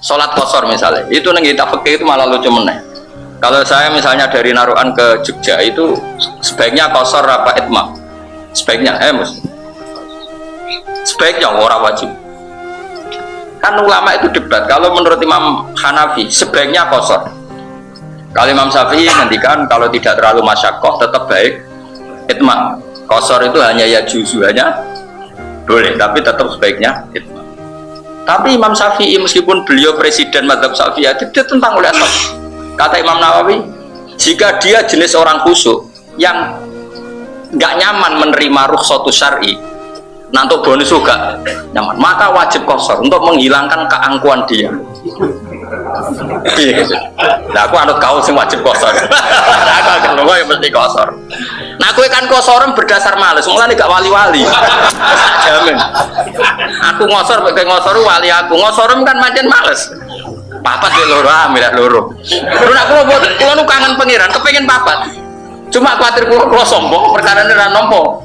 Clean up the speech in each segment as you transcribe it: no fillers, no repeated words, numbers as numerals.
sholat qasar misalnya, itu neng kita fikih itu malah lucu meneh. Kalau saya misalnya dari Narukan ke Jogja itu sebaiknya qasar apa itmam? Sebaiknya, mus. Sebaiknya orang wajib. Kan ulama itu debat. Kalau menurut Imam Hanafi sebaiknya qasar. Kalau Imam Syafi'i ngendikan kalau tidak terlalu masyaqqah tetap baik itmam. Qasar itu hanya ya juzu hanya boleh, tapi tetap sebaiknya itmam. Tapi Imam Syafi'i meskipun beliau presiden mazhab Syafi'i dia tentang oleh asal. Kata Imam Nawawi, jika dia jenis orang khusyuk yang nggak nyaman menerima rukhsatus syar'i, nanti bonus juga nyaman, maka wajib qasar untuk menghilangkan keangkuhan dia. Nah, aku anut kau sing wajib qasar. Aku akan lu yang mesti qasar. Nah, aku kan qasaran berdasar males, mulane gak wali-wali. Jamin. Aku ngosor pakai ngosor wali aku. Ngosorem kan pancen males. Papat ya loro, milah loro. Lu nak kulo nu kangen pangeran, kepengin papat. Cuma khawatir kulo sombong, perkara ini ra nampa.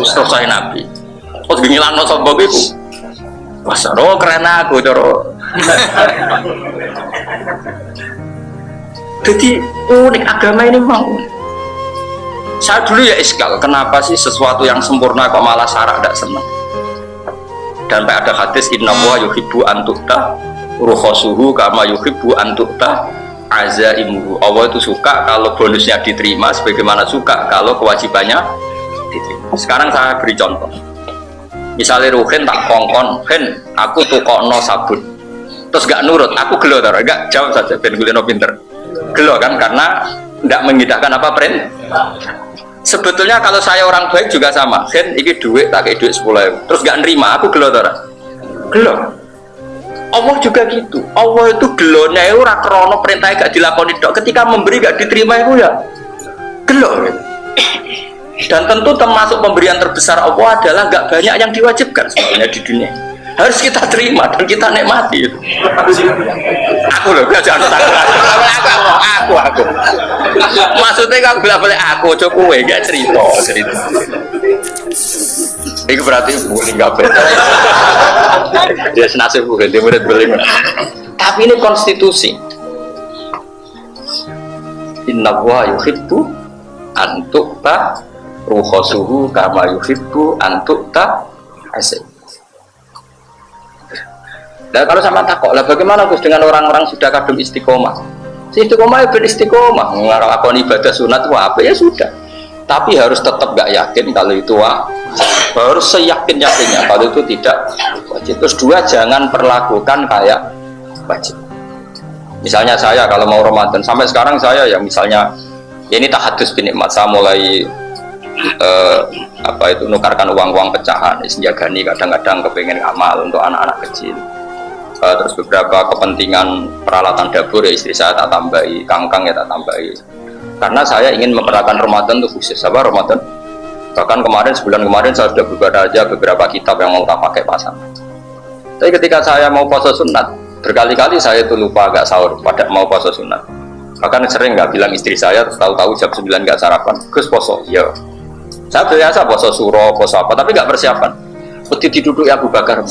Selesai Nabi. Kok ngilangno sombong iku? Wah, ro keren aku, Coro. Jadi unik agama ini memang unik. Saya dulu ya iskal, kenapa sih sesuatu yang sempurna kok malah syarak tidak senang? Dan ada hadis inna wa yuhibbu an tu'ta rukhasuhu kama yuhibbu an tu'ta azaimuhu. Allah itu suka kalau bonusnya diterima sebagaimana suka kalau kewajibannya diterima. Sekarang saya beri contoh. Misalnya Ruhin tak kongkon, Hen, aku tukokno sabun. Terus gak nurut, aku gelo taruh, gak jawab saja, ben kulino pinter. Gelo kan karena tidak mengindahkan apa perintah. Sebetulnya kalau saya orang baik juga sama. Hen, iki duit, tak kayak duit 10.000. Terus gak nerima, aku gelo taruh. Gelo. Allah juga gitu. Allah itu gelonya itu rakrono perintahnya gak dilakoni dok. Ketika memberi gak diterima itu ya gelo. Dan tentu termasuk pemberian terbesar Allah adalah gak banyak yang diwajibkan sebenarnya di dunia. Harus kita terima dan kita nikmati. Aku loh, jangan aku. Maksudnya kalau bilang aku cukup gak cerita. Itu berarti boleh nggak beda. Dia senasib bukan dia murid boleh. Tapi ini konstitusi. Inna wa yuhibbu antukta rukhasuhu kama yuhibbu antukta asy. Nah kalau sama takok lah bagaimana Gus dengan orang-orang sudah kadung istiqomah? Si istiqomah ya beristiqomah, ngelakoni ibadah sunat wah apa ya sudah. Tapi harus tetap gak yakin kalau itu harus seyakin-yakinnya kalau itu tidak wajib. Terus dua, jangan perlakukan kayak wajib. Misalnya saya kalau mau Ramadan sampai sekarang saya ya misalnya ya ini tahadus bin nikmat, saya mulai nukarkan uang-uang pecahan, senjagani kadang-kadang kepengen amal untuk anak-anak kecil. Terus beberapa kepentingan peralatan dapur ya istri saya tak tambahi, kangkang ya tak tambahi. Karena saya ingin memperlakukan Ramadan itu khusus, apa Ramadan? Bahkan sebulan kemarin saya sudah berbeda aja beberapa kitab yang mau tak pakai pasang. Tapi ketika saya mau puasa sunat, berkali-kali saya itu lupa agak sahur pada mau puasa sunat. Bahkan sering nggak bilang istri saya, terus tahu-tahu jam 9 nggak sarapan, Gus poso, ya. Saya biasa puasa suro, puasa apa, tapi nggak persiapan. Peti duduk ya Abu Bakar.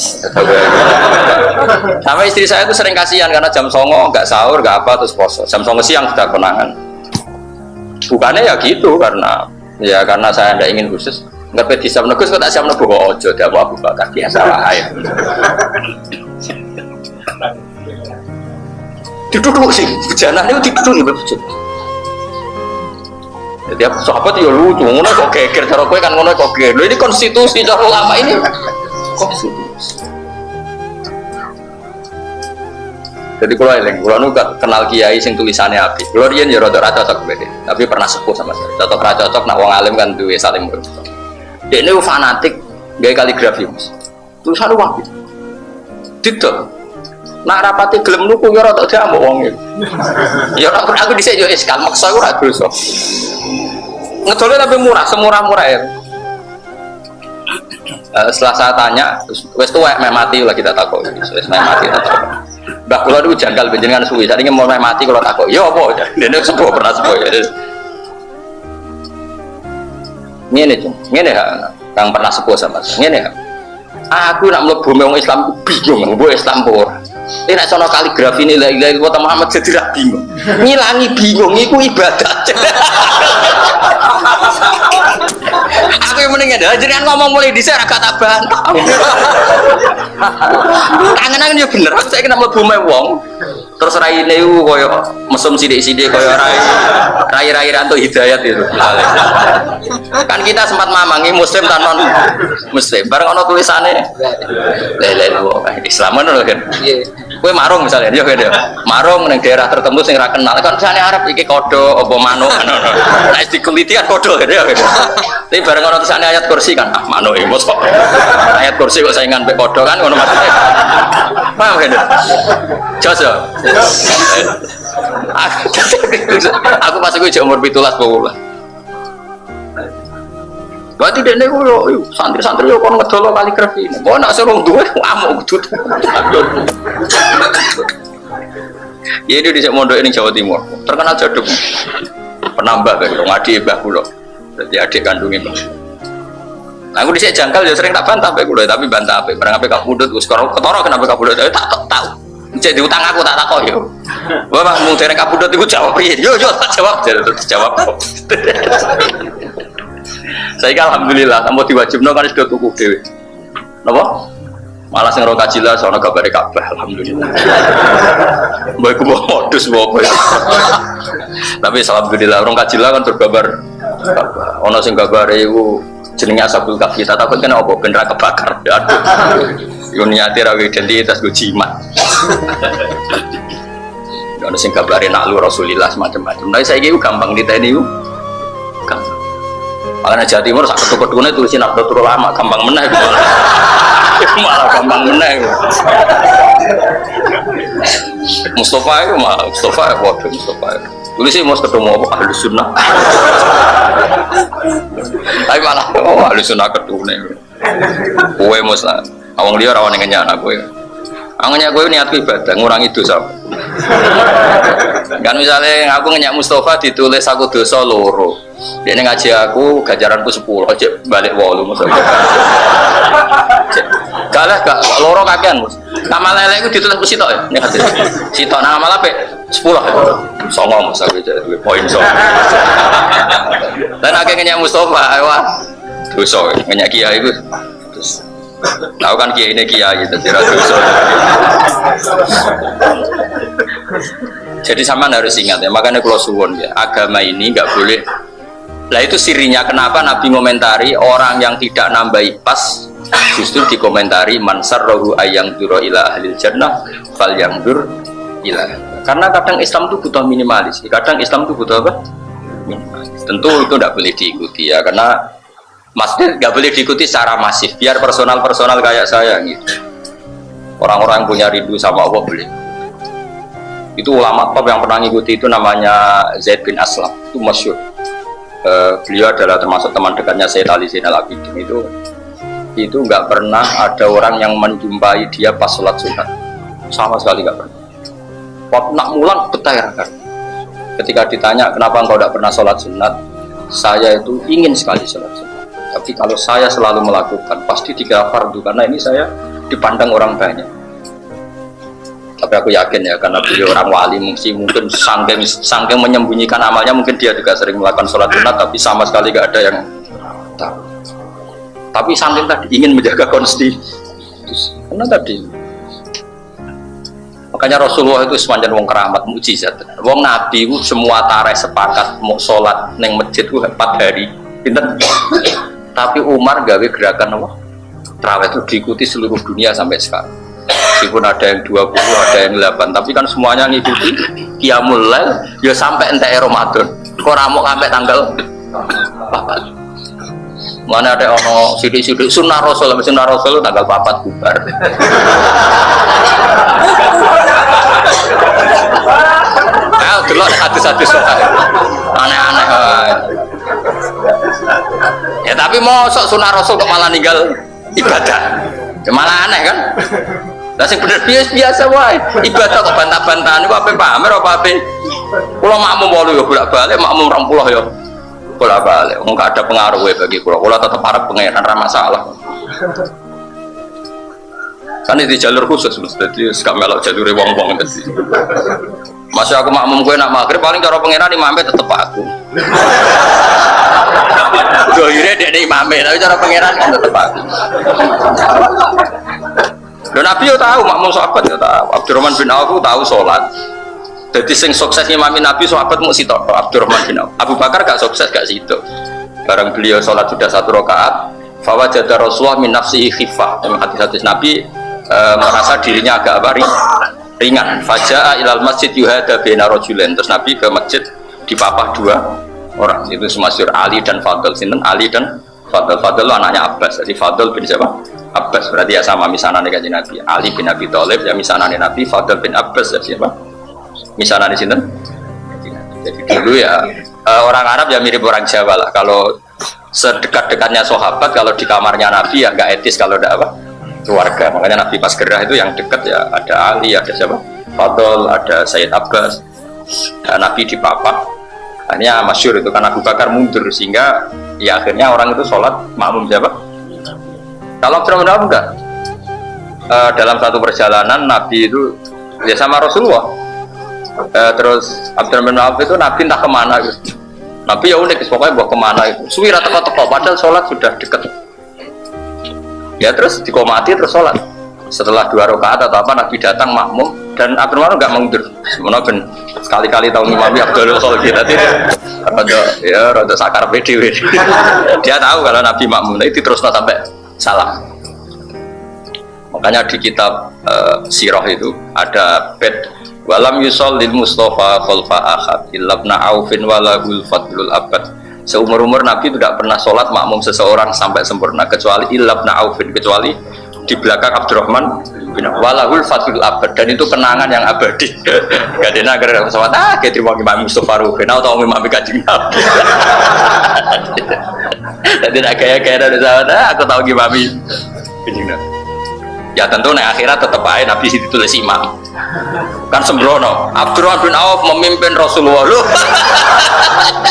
Sama istri saya itu sering kasihan karena jam 09.00 nggak sahur, nggak apa, terus poso. Jam 09.00 siang sudah konangan. Bukannya ya gitu karena saya tidak ingin khusus nggak bisa menegus kok tak siap menegus ojo dia Abu Bakar biasa lah ya duduk sih jangan itu duduk jadi apa sahabat ya lucu ngono kok geger cara kowe kan ngono kok geger ini konstitusi cara ulama ini konstitusi. Jadi kalau nu kenal kiai sing tulisannya api, kalau dia ya rada cocok beda, tapi pernah sepuh sama saya. Cocok rada cocok, nak wong alim kan duwe saling berubah. Dia ini fanatik gaya kaligrafi mas, tulisan uang gitu. Tidak, nak rapati gelem nuku ya rada dia ambok wong itu. Ya aku disini juga iskal, maksa aku rada dosa. Ngecolnya tapi murah, semurah-murah ya. Setelah saya tanya, wes tuh mati lah kita takut, wes mati tak tahu. Mbak kula itu janggal benjenengan suwi, saat ini mau mati kalau takut, ya apa? Dia ini sebuah pernah sebuah ya. Ini yang pernah sebuah sama saya. Ini aku nak melebu orang Islam bingung, melebu Islam pura. Nek sono kaligrafi ini la ilaha illallah Muhammad jadi ra bingung. Ngilangi bingung iku ibadah. Aku yang mendingan dah jenengan ngomong mulai dhisik ra gak tak bantah. Kangen-kangen yo bener, saya kena mlebu wong. Terus raine iku koyo mesum sithik-sithik koyo rai rantuk hidayat itu. Kan kita sempat mamangi muslim tan non muslim. Bareng ana tulisane la ilaha illallah Islam ngono kan. Nggih. Kowe marung misalnya yo kan yo. Marung ning daerah tertentu sing ra kenal kan sane Arab iki kodho apa manuk ngono. Nek dikuliti kan kodho kan yo. Tapi bareng ana tulisane ayat kursi kan manuk emos kok. Ayat kursi kok saingan mek kodho kan ngono maksudnya. Paham kan? Jojo. Aku pas iku umur 17 pokoke. Berarti dene yo santri-santri yo kon ngedolo kaligrafi. Kok nek suruh duwe amuk kudu. Ya ini di mondok ini Jawa Timur. Terkenal jaduk. Penambah kan ngadi mbah kula. Dadi adik kandunge mbah. Nah, aku dhisik jangkal ya sering tak bantah mbek kula, tapi bantah apik. Barang apik kapundhut wis ketara kenapa kapundhut tak tahu. Cek diutang aku tak takok yo. Wah, mung dereng kapundhut iku jawab piye? Yo tak jawab. Jawab. Saya alhamdulillah, tanpa diwajibno kan sudah tuku dhewe. Napa? Malah sing ora kajilah sono gambare Ka'bah, alhamdulillah. Mbok iku modus apa ya. Tapi alhamdulillah orang kajilah kan bergambar Ka'bah. Ono sing gambare iku jenenge Ashabul Kahfi, tak takut kena apa ben ra kebakar. Aduh. Yo niate ra identitas go jimat. Ono sing gambare naklu Rasulillah macam-macam. Nah saiki ku gampang diteni ku. Gampang. Makanya Jawa Timur sak ketuk-ketuknya tulisin Nahdlatul Ulama gampang meneh malah gampang meneh Mustafa itu malah Mustafa waduh Mustafa tulisin mau ketemu apa Ahlus Sunnah tapi malah Ahlus Sunnah ketune kowe mos awang liya ora wani ngenyak kowe anggenya kowe niat ibadah ngurangi dosa kan misalnya aku ngenyak Mustafa ditulis aku dosa loro dia ngaji aku gajaranku 10 aja balik 8 maksudnya galah gak loro kakean mus nama lele itu ditulis ke sitok ya ini hadis sitok nama malah 10 songong mas aku jadi poin songong dan akhirnya Mustafa wah dosa ngenyak kiai itu tahu kan kiai ini kiai jadi dosa jadi sama harus ingat ya makanya kalau suwon ya agama ini nggak boleh. Lah itu sirinya kenapa Nabi ngomentari orang yang tidak nambahi pas justru dikomentari mansar rohu ayang duro ila ahlil jannah fal yang dur ila. Karena kadang Islam itu butuh minimalis, kadang Islam itu butuh apa? Minimalis. Tentu itu tidak boleh diikuti ya karena maksudnya nggak boleh diikuti secara masif. Biar personal kayak saya gitu. Orang-orang yang punya rindu sama Allah boleh. Itu ulama top yang pernah ngikuti itu namanya Zaid bin Aslam itu masyhur. Beliau adalah termasuk teman dekatnya Sayyid Ali Zainal Abidin itu nggak pernah ada orang yang menjumpai dia pas sholat sunat sama sekali nggak pernah. Waktu nak mulang betah kan ketika ditanya kenapa engkau tidak pernah sholat sunat saya itu ingin sekali sholat sunat tapi kalau saya selalu melakukan pasti dikira fardu karena ini saya dipandang orang banyak. Tapi aku yakin ya karena beliau orang wali mungkin sangking menyembunyikan amalnya mungkin dia juga sering melakukan sholat sunat tapi sama sekali gak ada yang tahu. Tapi sangking tadi ingin menjaga konstitusi karena tadi makanya Rasulullah itu sepanjang wong keramat mukjizat. Wong Nabi itu semua tareh sepakat mau sholat neng masjid itu 4 hari pinter. Tapi Umar gawe gerakan apa? Tarawih itu diikuti seluruh dunia sampai sekarang. Meskipun ada yang 20, ada yang 8, tapi kan semuanya ngikuti Qiyamul Lail ya sampai entek Ramadan. Kok ramuk sampai tanggal 4. Mana ada ono sidik-sidik sunnah Rasul tanggal 4 bubar. Ayo delok hadis-hadis aneh-aneh. Ya tapi mosok sunnah Rasul kok malah ninggal ibadah. Ya malah aneh kan? Lah sing bener biasa wae. Ibadah kok bantah-bantahan iku ape pamer apa ape? Kula makmum 8 ya bolak-balik, makmum 20 ya bolak-balik. Wong gak ada pengaruh bagi kula. Kula tetep arep pangeran ra masalah. Kan itu jalur khusus, jadi gak melok jalur wong-wong tadi. Masih aku makmum gue nak maghrib paling cara pengiran imamnya tetep aku. Dohirnya dia imamnya, tapi cara pengiran kan tetep aku. Dan Nabi yo tahu, makmum sahabat yo tahu. Abdurrahman bin Auf tahu sholat. Jadi sing sukses imami Nabi sahabat mu sitok Abdurrahman bin Auf. Abu Bakar gak sukses gak situ. Barang beliau sholat sudah 1 rakaat, fawajada Rasulullah min nafsihi khifah. Dalam hadis-hadis Nabi merasa dirinya agak ringan. Faja'a ilal masjid yuhada baina rajulain. Terus Nabi ke masjid dipapah 2 orang. Itu semasyhur Ali dan Fadl. Sinten Ali dan Fadl. Fadl anaknya Abbas. Jadi Fadl bin siapa? Abbas. Berarti ya sama misanane kanjeng Nabi. Ali bin Abi Thalib ya misanane Nabi. Fadl bin Abbas ya siapa? Misanane sinten? Jadi dulu ya orang Arab ya mirip orang Jawa lah. Kalau sedekat-dekatnya sahabat, kalau di kamarnya Nabi ya nggak etis kalau ada apa keluarga. Makanya Nabi pas gerah itu yang dekat ya ada Ali, ada siapa? Fadl, ada Sayyid Abbas. Nabi dipapah. Akhirnya masyhur itu kan Abu Bakar mundur sehingga ya akhirnya orang itu sholat makmum siapa? Kalau Abdurrahman enggak. Dalam satu perjalanan Nabi itu ya sama Rasulullah. Terus Abdurrahman itu Nabi entah kemana gitu. Nabi ya unik, pokoknya bawa kemana itu. Suwira teko-teko, padahal sholat sudah deket. Ya terus dikomati terus sholat. Setelah 2 rakaat atau apa Nabi datang makmum dan Abdurrahman nggak mundur. Sebenarnya sekali-kali tahu imami Abdul Khalid tadi rada sakar PDW. Dia tahu kalau Nabi makmum itu terus sampai salam. Makanya di kitab Sirah itu ada bed walam yusallil Mustafa khalfa ahad illabna aufin walahul fadlul abad. Seumur-umur Nabi tidak pernah sholat makmum seseorang sampai sempurna kecuali illabna aufin, kecuali di belakang Abdurrahman bin walahul fadlul abad, dan itu kenangan yang abadi. Gadena agar sholat kayak terima imam Mustafa Ruben atau imam Kanjeng Nabi. Jadi nak kayak dari sahabat aku tahu gimana Kanjeng Nabi. Ya tentu nih akhirat tetap aja Nabi situ tulis imam. Kan sembrono. Abdurrahman bin Auf memimpin Rasulullah loh.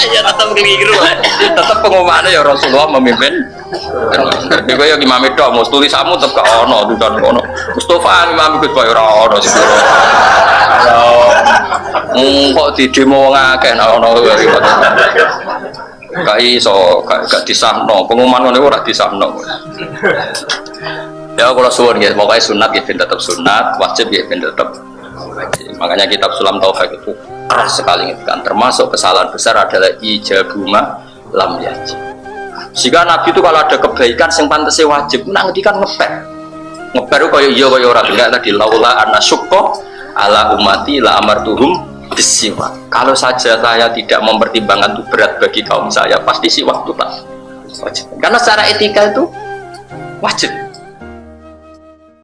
Ya tetap keliru. Tetap pengumumannya ya Rasulullah memimpin. Jadi kayak imam itu mau tulis kamu tetap gak ono tuh kan ono. Mustafa imam ikut bayar ono sih. Kok di demo ngakeh ono. Gak iso, gak disahno. Pengumuman ini ora disahno. Ya kalau suwun ya, pokoknya sunat ya tetap sunat, wajib ya tetap wajib. Makanya kitab Sulam Taufik itu keras sekali kan. Termasuk kesalahan besar adalah ijabuma lam yajib. Jika Nabi itu kalau ada kebaikan yang pantasnya wajib, nanti kan ngepek itu kayak iya kayak orang enggak tadi laula anna syukko ala umati la amartuhum bisiwa. Kalau saja saya tidak mempertimbangkan itu berat bagi kaum saya, pasti siwak itu tak wajib. Karena secara etika itu wajib.